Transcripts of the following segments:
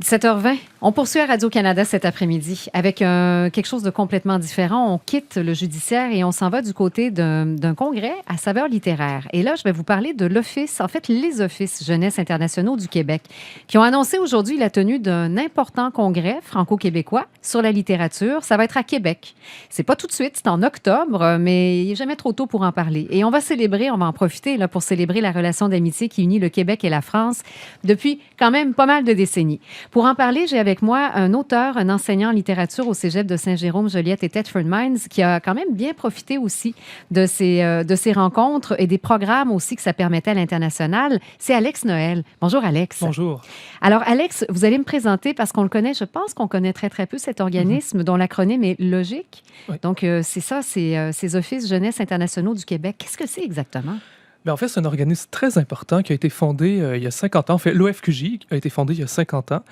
17h20, on poursuit à Radio-Canada cet après-midi avec quelque chose de complètement différent. On quitte le judiciaire et on s'en va du côté d'un congrès à saveur littéraire. Et là, je vais vous parler de l'Office, en fait, les Offices Jeunesse internationaux du Québec, qui ont annoncé aujourd'hui la tenue d'un important congrès franco-québécois sur la littérature. Ça va être à Québec. C'est pas tout de suite, c'est en octobre, mais il n'est jamais trop tôt pour en parler. Et on va célébrer, on va en profiter là, pour célébrer la relation d'amitié qui unit le Québec et la France depuis quand même pas mal de décennies. Pour en parler, j'ai avec moi un auteur, un enseignant en littérature au Cégep de Saint-Jérôme-Joliette et Thetford Mines qui a quand même bien profité aussi de ces rencontres et des programmes aussi que ça permettait à l'international. C'est Alex Noël. Bonjour, Alex. Bonjour. Alors, Alex, vous allez me présenter parce qu'on le connaît, je pense qu'on connaît très, très peu cet organisme dont l'acronyme est LOGIQ. Oui. Donc, c'est ça, c'est ces Offices Jeunesse internationaux du Québec. Qu'est-ce que c'est exactement? En fait, c'est un organisme très important qui a été fondé il y a 50 ans. En fait, l'OFQJ a été fondé il y a 50 ans.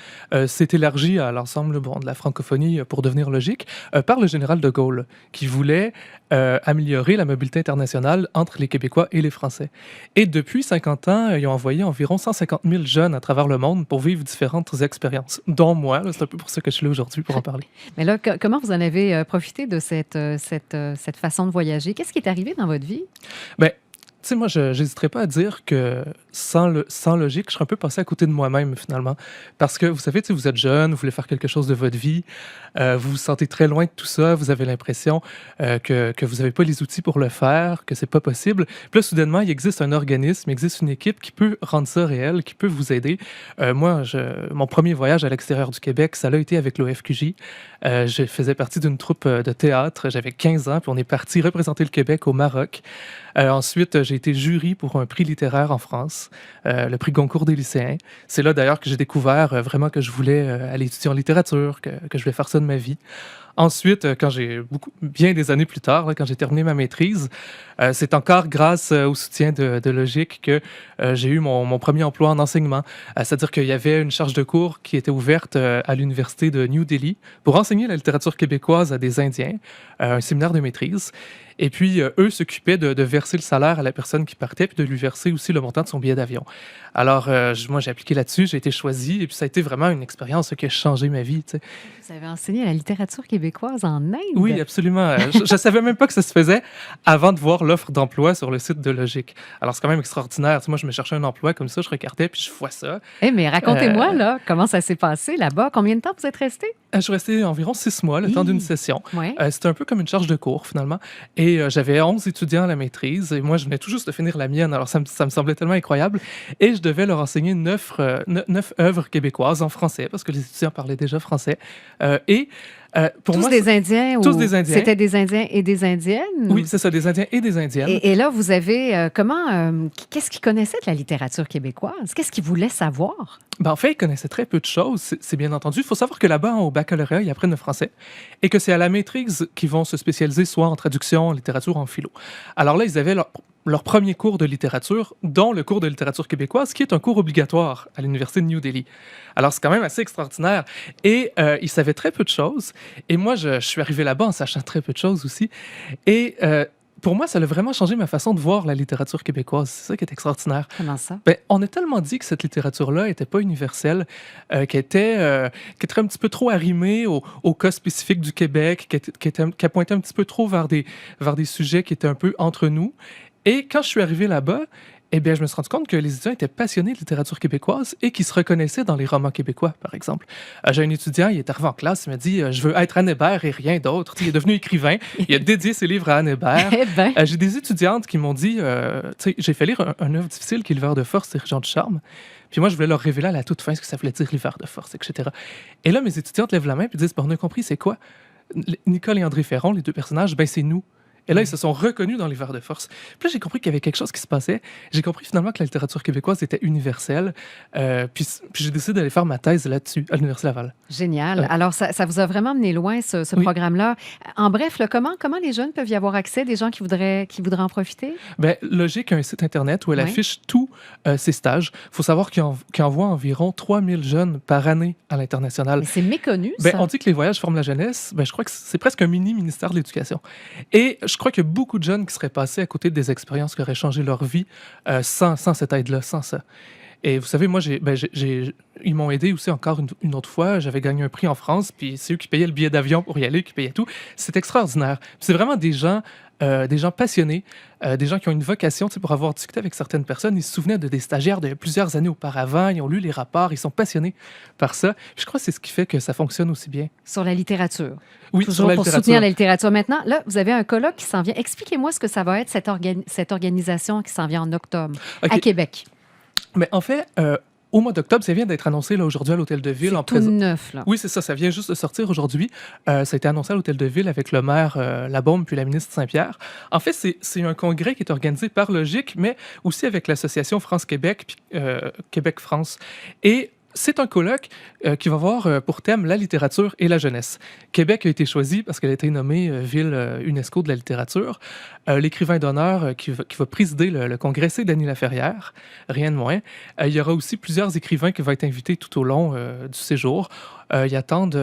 C'est élargi à l'ensemble de la francophonie pour devenir logique par le général de Gaulle, qui voulait améliorer la mobilité internationale entre les Québécois et les Français. Et depuis 50 ans, ils ont envoyé environ 150 000 jeunes à travers le monde pour vivre différentes expériences, dont moi. C'est un peu pour ça que je suis là aujourd'hui pour en parler. Mais là, comment vous en avez profité de cette façon de voyager? Qu'est-ce qui est arrivé dans votre vie? Tu sais, moi, je n'hésiterais pas à dire que sans logique, je serais un peu passé à côté de moi-même, finalement. Parce que, vous savez, vous êtes jeune, vous voulez faire quelque chose de votre vie, vous vous sentez très loin de tout ça, vous avez l'impression que vous n'avez pas les outils pour le faire, que c'est pas possible. Puis là, soudainement, il existe un organisme, il existe une équipe qui peut rendre ça réel, qui peut vous aider. Moi, mon premier voyage à l'extérieur du Québec, ça a été avec l'OFQJ. Je faisais partie d'une troupe de théâtre, j'avais 15 ans, puis on est parti représenter le Québec au Maroc. Ensuite, j'ai été jury pour un prix littéraire en France, le prix Goncourt des lycéens. C'est là d'ailleurs que j'ai découvert vraiment que je voulais aller étudier en littérature, que je voulais faire ça de ma vie. Ensuite, quand bien des années plus tard, là, quand j'ai terminé ma maîtrise, c'est encore grâce au soutien de Logique que j'ai eu mon premier emploi en enseignement. C'est-à-dire qu'il y avait une charge de cours qui était ouverte à l'université de New Delhi pour enseigner la littérature québécoise à des Indiens, un séminaire de maîtrise. Et puis, eux s'occupaient de verser le salaire à la personne qui partait, puis de lui verser aussi le montant de son billet d'avion. Alors, moi, j'ai appliqué là-dessus, j'ai été choisi, et puis ça a été vraiment une expérience qui a changé ma vie. Tu sais. Vous avez enseigné la littérature québécoise en Inde? Oui, absolument. Je ne savais même pas que ça se faisait avant de voir l'offre d'emploi sur le site de Logique. Alors, c'est quand même extraordinaire. Tu sais, moi, je me cherchais un emploi comme ça, je regardais, puis je vois ça. Mais racontez-moi, là, comment ça s'est passé là-bas? Combien de temps vous êtes resté? Je suis resté environ 6 mois, le temps d'une session. Ouais. C'était un peu comme une charge de cours, finalement. Et j'avais 11 étudiants à la maîtrise. Et moi, je venais tout juste de finir la mienne. Alors, ça me semblait tellement incroyable. Et je devais leur enseigner 9 œuvres québécoises en français, parce que les étudiants parlaient déjà français. Pour tous moi, des Indiens? Tous des Indiens. C'était des Indiens et des Indiennes? Oui, c'est ça, des Indiens et des Indiennes. Et là, vous avez... qu'est-ce qu'ils connaissaient de la littérature québécoise? Qu'est-ce qu'ils voulaient savoir? En fait, ils connaissaient très peu de choses, c'est bien entendu. Il faut savoir que là-bas, au baccalauréat, ils apprennent le français et que c'est à la maîtrise qu'ils vont se spécialiser soit en traduction, en littérature, en philo. Alors là, ils avaient leur premier cours de littérature, dont le cours de littérature québécoise, qui est un cours obligatoire à l'Université de New Delhi. Alors, c'est quand même assez extraordinaire. Et ils savaient très peu de choses. Et moi, je suis arrivé là-bas en sachant très peu de choses aussi. Et pour moi, ça a vraiment changé ma façon de voir la littérature québécoise. C'est ça qui est extraordinaire. Comment ça? On a tellement dit que cette littérature-là n'était pas universelle, qu'elle était un petit peu trop arrimée au cas spécifique du Québec, qu'elle pointait un petit peu trop vers des sujets qui étaient un peu entre nous. Et quand je suis arrivé là-bas, je me suis rendu compte que les étudiants étaient passionnés de littérature québécoise et qu'ils se reconnaissaient dans les romans québécois, par exemple. J'ai un étudiant, il est arrivé en classe, il m'a dit « Je veux être Anne Hébert et rien d'autre. » Il est devenu écrivain, il a dédié ses livres à Anne Hébert. J'ai des étudiantes qui m'ont dit j'ai fait lire un œuvre difficile qui est L'hiver de force et Régent du charme. Puis moi, je voulais leur révéler à la toute fin ce que ça voulait dire l'hiver de force, etc. Et là, mes étudiantes lèvent la main et disent « On a compris, c'est quoi? » Nicole et André Ferron, les deux personnages, c'est nous. Et là, ils se sont reconnus dans l'hiver de force. Puis là, j'ai compris qu'il y avait quelque chose qui se passait. J'ai compris finalement que la littérature québécoise était universelle. Puis j'ai décidé d'aller faire ma thèse là-dessus, à l'Université Laval. Génial. Alors, ça vous a vraiment mené loin, ce programme-là. En bref, là, comment les jeunes peuvent y avoir accès, des gens qui voudraient en profiter? Logique a un site Internet où elle affiche tous ses stages. Il faut savoir qu'il envoie environ 3000 jeunes par année à l'international. Mais c'est méconnu, ça. On dit que les voyages forment la jeunesse. Je crois que c'est presque un mini-ministère de l'Éducation. Et je crois qu'il y a beaucoup de jeunes qui seraient passés à côté des expériences qui auraient changé leur vie sans cette aide-là, sans ça. Et vous savez, moi, ils m'ont aidé aussi encore une autre fois. J'avais gagné un prix en France, puis c'est eux qui payaient le billet d'avion pour y aller, qui payaient tout. C'est extraordinaire. Puis c'est vraiment des gens passionnés, des gens qui ont une vocation, tu sais, pour avoir discuté avec certaines personnes. Ils se souvenaient de des stagiaires de plusieurs années auparavant, ils ont lu les rapports, ils sont passionnés par ça. Puis je crois que c'est ce qui fait que ça fonctionne aussi bien. Sur la littérature. Oui, Toujours sur la pour littérature. soutenir la littérature. Maintenant, là, vous avez un colloque qui s'en vient. Expliquez-moi ce que ça va être, cette organisation qui s'en vient en octobre à OK. Québec. Mais en fait, au mois d'octobre, ça vient d'être annoncé là, aujourd'hui à l'Hôtel de Ville. C'est tout neuf, là. Oui, c'est ça vient juste de sortir aujourd'hui. Ça a été annoncé à l'Hôtel de Ville avec le maire Labaume puis la ministre Saint-Pierre. En fait, c'est un congrès qui est organisé par Logique, mais aussi avec l'association France-Québec puis Québec-France. Et c'est un colloque qui va avoir pour thème la littérature et la jeunesse. Québec a été choisi parce qu'elle a été nommée ville UNESCO de la littérature. L'écrivain d'honneur qui va présider le congrès, c'est Dany Laferrière, rien de moins. Il y aura aussi plusieurs écrivains qui vont être invités tout au long du séjour. Ils attendent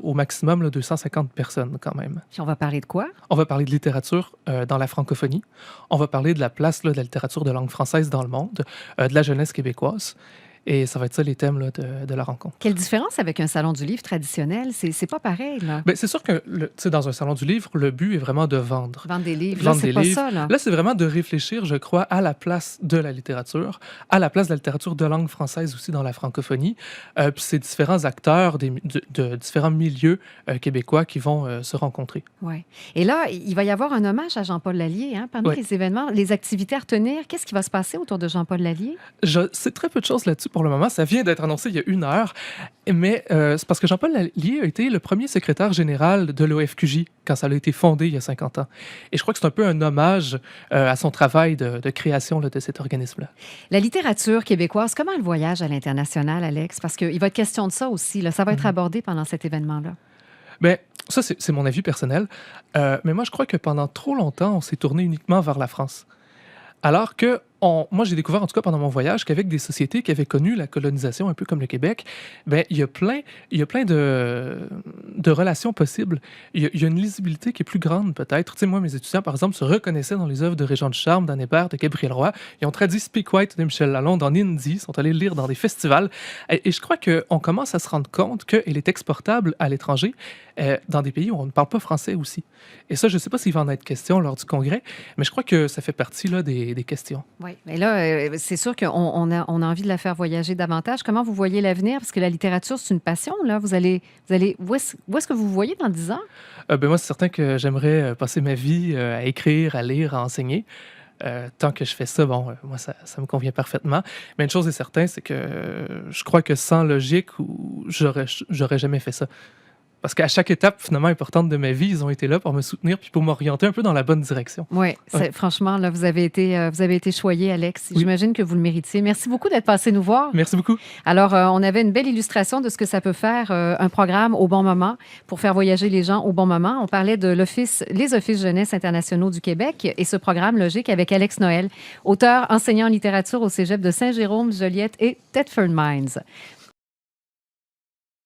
au maximum là, 250 personnes quand même. Puis on va parler de quoi? On va parler de littérature dans la francophonie. On va parler de la place là, de la littérature de langue française dans le monde, de la jeunesse québécoise. Et ça va être ça les thèmes là, de la rencontre. Quelle différence avec un salon du livre traditionnel? C'est pas pareil, là. Ben, c'est sûr que tu sais, dans un salon du livre, le but est vraiment de vendre. Vendre des livres. Vendre Là, c'est des pas livres. ça, là. Là, c'est vraiment de réfléchir, je crois, à la place de la littérature, à la place de la littérature de langue française aussi dans la francophonie. Puis c'est différents acteurs de différents milieux québécois qui vont se rencontrer. Ouais. Et là, il va y avoir un hommage à Jean-Paul Lallier, hein, parmi Ouais. les événements, les activités à retenir. Qu'est-ce qui va se passer autour de Jean-Paul Lallier? Je sais très peu de choses là-dessus pour le moment. Ça vient d'être annoncé il y a 1 heure. Mais c'est parce que Jean-Paul Lallier a été le premier secrétaire général de l'OFQJ quand ça a été fondé il y a 50 ans. Et je crois que c'est un peu un hommage à son travail de création là, de cet organisme-là. La littérature québécoise, comment elle voyage à l'international, Alex? Parce qu'il va être question de ça aussi. Là. Ça va être abordé pendant cet événement-là. Ben, ça, c'est mon avis personnel. Mais moi, je crois que pendant trop longtemps, on s'est tourné uniquement vers la France. Alors que moi, j'ai découvert, en tout cas pendant mon voyage, qu'avec des sociétés qui avaient connu la colonisation, un peu comme le Québec, ben, il y a plein de relations possibles. Il y a une lisibilité qui est plus grande, peut-être. Tu sais, moi, mes étudiants, par exemple, se reconnaissaient dans les œuvres de Régent Ducharme, d'Anne Hébert, de Gabriel Roy. Ils ont traduit Speak White de Michel Lalonde en hindi, sont allés le lire dans des festivals. Et je crois qu'on commence à se rendre compte qu'elle est exportable à l'étranger, dans des pays où on ne parle pas français aussi. Et ça, je ne sais pas s'il va en être question lors du congrès, mais je crois que ça fait partie là, des questions. Oui, mais là, c'est sûr qu'on a envie de la faire voyager davantage. Comment vous voyez l'avenir? Parce que la littérature, c'est une passion. Là. Où est-ce que vous vous voyez dans 10 ans? Ben moi, c'est certain que j'aimerais passer ma vie à écrire, à lire, à enseigner. Tant que je fais ça, bon, moi, ça me convient parfaitement. Mais une chose est certaine, c'est que je crois que sans logique, j'aurais jamais fait ça. Parce qu'à chaque étape, finalement, importante de ma vie, ils ont été là pour me soutenir puis pour m'orienter un peu dans la bonne direction. Oui, Ouais. franchement, là, vous avez été choyé, Alex. Oui. J'imagine que vous le méritiez. Merci beaucoup d'être passé nous voir. Merci beaucoup. Alors, on avait une belle illustration de ce que ça peut faire, un programme au bon moment pour faire voyager les gens au bon moment. On parlait de les Offices jeunesse internationaux du Québec et ce programme Logique avec Alex Noël, auteur, enseignant en littérature au cégep de Saint-Jérôme, Joliette et Thetford Mines.